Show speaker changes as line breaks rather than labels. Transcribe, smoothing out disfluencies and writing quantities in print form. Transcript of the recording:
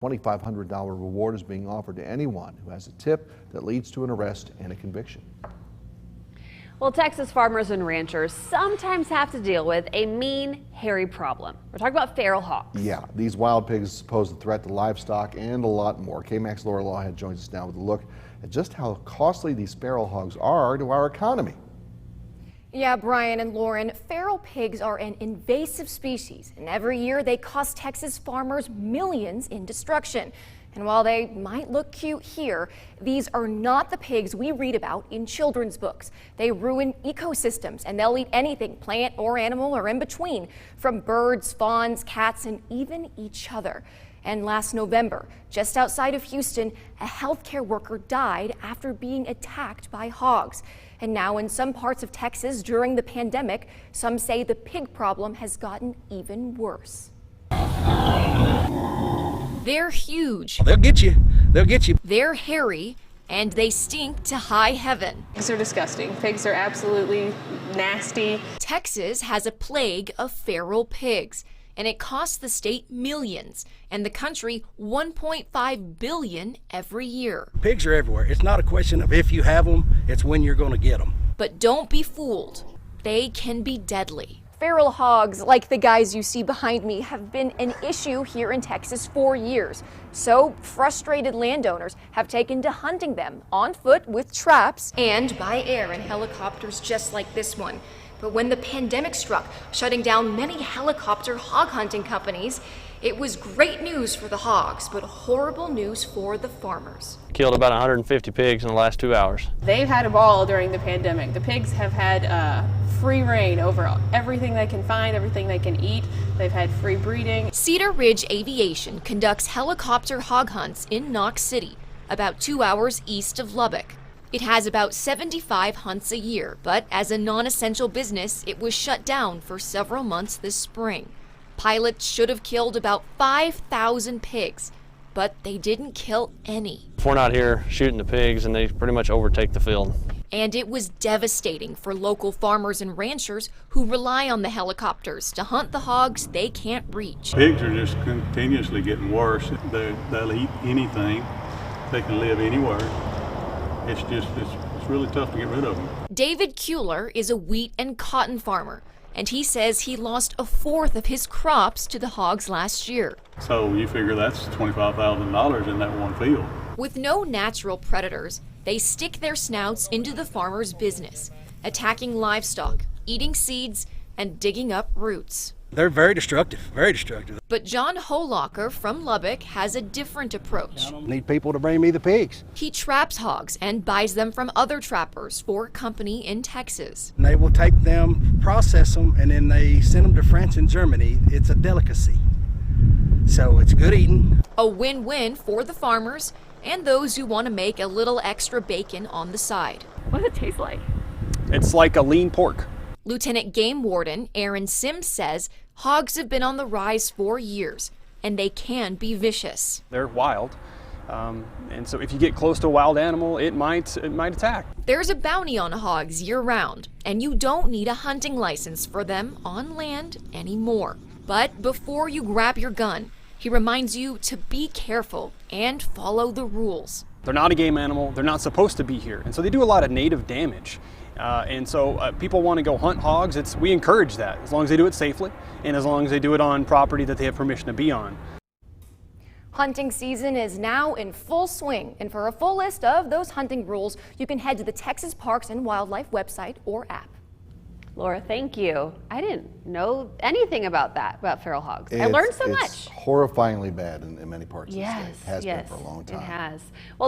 $2,500 reward is being offered to anyone who has a tip that leads to an arrest and a conviction.
Well, Texas farmers and ranchers sometimes have to deal with a mean, hairy problem. We're talking about feral hogs.
Yeah, these wild pigs pose a threat to livestock and a lot more. KAMC's Laughead joins us now with a look at just how costly these feral hogs are to our economy.
Yeah, Brian and Lauren, feral pigs are an invasive species, and every year they cost Texas farmers millions in destruction. And while they might look cute here, these are not the pigs we read about in children's books. They ruin ecosystems, and they'll eat anything, plant or animal or in between, from birds, fawns, cats, and even each other. And last November, just outside of Houston, a healthcare worker died after being attacked by hogs. And now in some parts of Texas during the pandemic, some say the pig problem has gotten even worse. They're huge.
They'll get you. They'll get you.
They're hairy, and they stink to high heaven.
Pigs are disgusting. Pigs are absolutely nasty.
Texas has a plague of feral pigs, and it costs the state millions and the country $1.5 billion every year.
Pigs are everywhere. It's not a question of if you have them, it's when you're going to get them.
But don't be fooled. They can be deadly. Feral hogs, like the guys you see behind me, have been an issue here in Texas for years. So frustrated landowners have taken to hunting them on foot with traps and by air in helicopters just like this one. But when the pandemic struck, shutting down many helicopter hog hunting companies, it was great news for the hogs, but horrible news for the farmers.
Killed about 150 pigs in the last 2 hours.
They've had a ball during the pandemic. The pigs have had free reign over everything they can find, everything they can eat. They've had free breeding.
Cedar Ridge Aviation conducts helicopter hog hunts in Knox City, about 2 hours east of Lubbock. It has about 75 hunts a year, but as a non-essential business, it was shut down for several months this spring. Pilots should have killed about 5,000 pigs, but they didn't kill any.
If we're not here shooting the pigs, and they pretty much overtake the field.
And it was devastating for local farmers and ranchers who rely on the helicopters to hunt the hogs they can't reach.
Pigs are just continuously getting worse. They'll eat anything. They can live anywhere. It's really tough to get rid of them.
David Kuehler is a wheat and cotton farmer, and he says he lost a fourth of his crops to the hogs last year.
So you figure that's $25,000 in that one field.
With no natural predators, they stick their snouts into the farmer's business, attacking livestock, eating seeds, and digging up roots.
They're very destructive, very destructive.
But John Holocker from Lubbock has a different approach.
I don't need people to bring me the pigs.
He traps hogs and buys them from other trappers for a company in Texas.
And they will take them, process them, and then they send them to France and Germany. It's a delicacy. So it's good eating.
A win-win for the farmers and those who want to make a little extra bacon on the side.
What does it taste like?
It's like a lean pork.
Lieutenant Game Warden Aaron Sims says hogs have been on the rise for years, and they can be vicious.
They're wild, and so if you get close to a wild animal, it might attack.
There's a bounty on hogs year-round, and you don't need a hunting license for them on land anymore. But before you grab your gun, he reminds you to be careful and follow the rules.
They're not a game animal. They're not supposed to be here, and so they do a lot of native damage. And so people want to go hunt hogs. We encourage that as long as they do it safely and as long as they do it on property that they have permission to be on.
Hunting season is now in full swing, and for a full list of those hunting rules, you can head to the Texas Parks and Wildlife website or app.
Laura, thank you. I didn't know anything about feral hogs. I learned so much.
It's horrifyingly bad in many parts of the state. It has been
yes,
for a long time.
It has. Well,